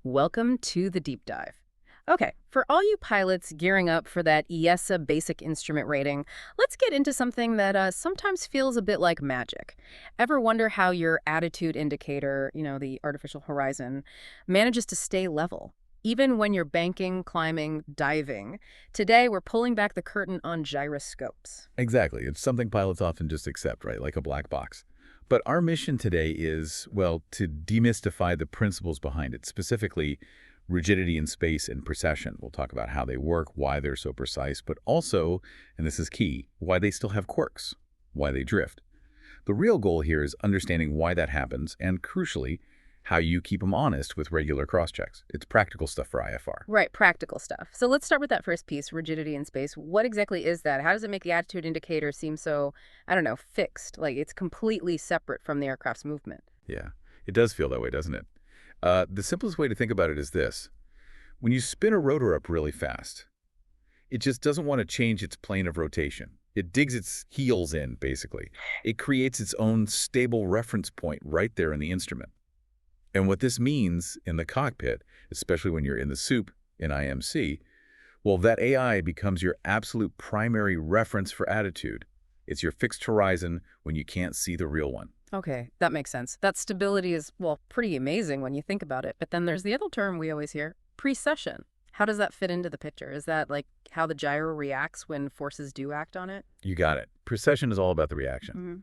Welcome to the deep dive. Okay, for all you pilots gearing up for that ESA basic instrument rating, let's get into something that sometimes feels a bit like magic. Ever wonder how your attitude indicator, the artificial horizon, manages to stay level? Even when you're banking, climbing, diving. Today, we're pulling back the curtain on gyroscopes. Exactly. It's something pilots often just accept, right? Like a black box. But our mission today is, well, to demystify the principles behind it, specifically rigidity in space and precession. We'll talk about how they work, why they're so precise, but also, and this is key, why they still have quirks, why they drift. The real goal here is understanding why that happens and, crucially, how you keep them honest with regular cross-checks. It's practical stuff for IFR. Right, practical stuff. So let's start with that first piece, rigidity in space. What exactly is that? How does it make the attitude indicator seem so, I don't know, fixed? Like it's completely separate from the aircraft's movement. Yeah, it does feel that way, doesn't it? The simplest way to think about it is this. When you spin a rotor up really fast, it just doesn't want to change its plane of rotation. It digs its heels in, basically. It creates its own stable reference point right there in the instrument. And what this means in the cockpit, especially when you're in the soup in IMC, well, that AI becomes your absolute primary reference for attitude. It's your fixed horizon when you can't see the real one. Okay, that makes sense. That stability is, well, pretty amazing when you think about it. But then there's the other term we always hear, precession. How does that fit into the picture? Is that like how the gyro reacts when forces do act on it? You got it. Precession is all about the reaction. Hmm.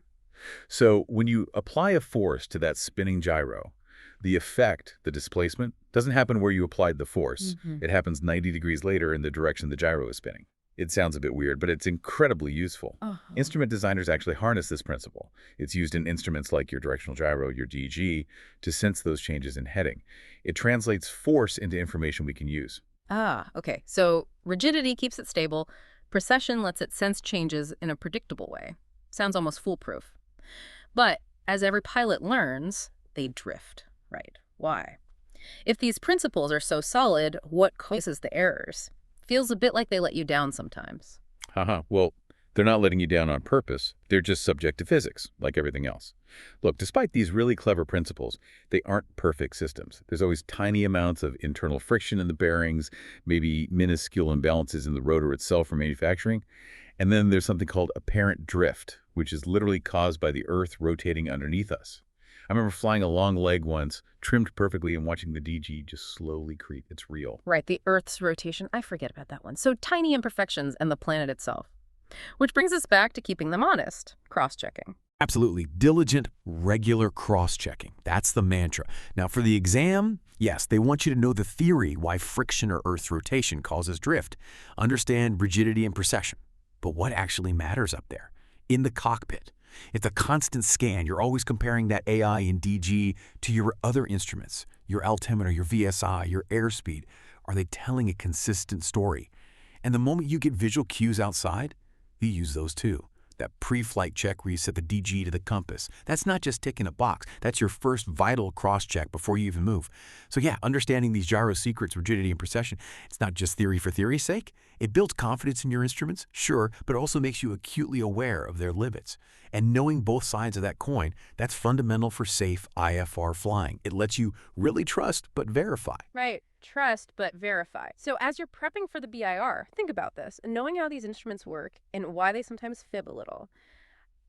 So when you apply a force to that spinning gyro, the effect, the displacement, doesn't happen where you applied the force. Hmm. It happens 90 degrees later in the direction the gyro is spinning. It sounds a bit weird, but it's incredibly useful. Oh. Instrument designers actually harness this principle. It's used in instruments like your directional gyro, your DG, to sense those changes in heading. It translates force into information we can use. Ah, okay. So rigidity keeps it stable. Precession lets it sense changes in a predictable way. Sounds almost foolproof. But as every pilot learns, they drift, right? Why? If these principles are so solid, what causes the errors? Feels a bit like they let you down sometimes. Haha, well, they're not letting you down on purpose. They're just subject to physics, like everything else. Look, despite these really clever principles, they aren't perfect systems. There's always tiny amounts of internal friction in the bearings, maybe minuscule imbalances in the rotor itself from manufacturing. And then there's something called apparent drift, which is literally caused by the Earth rotating underneath us. I remember flying a long leg once, trimmed perfectly, and watching the DG just slowly creep. It's real. Right, the Earth's rotation. I forget about that one. So tiny imperfections and the planet itself. Which brings us back to keeping them honest, cross-checking. Absolutely. Diligent, regular cross-checking. That's the mantra. Now, for the exam, yes, they want you to know the theory why friction or Earth's rotation causes drift. Understand rigidity and precession. But what actually matters up there? In the cockpit. It's a constant scan. You're always comparing that AI in DG to your other instruments, your altimeter, your VSI, your airspeed. Are they telling a consistent story? And the moment you get visual cues outside, you use those too. That pre-flight check where you set the DG to the compass. That's not just ticking a box. That's your first vital cross-check before you even move. So yeah, understanding these gyro secrets, rigidity, and precession, it's not just theory for theory's sake. It builds confidence in your instruments, sure, but it also makes you acutely aware of their limits. And knowing both sides of that coin, that's fundamental for safe IFR flying. It lets you really trust but verify. Right. Trust, but verify. So as you're prepping for the BIR, think about this. And knowing how these instruments work and why they sometimes fib a little,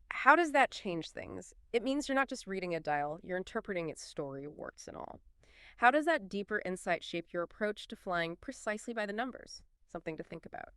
how does that change things? It means you're not just reading a dial, you're interpreting its story, warts and all. How does that deeper insight shape your approach to flying precisely by the numbers? Something to think about.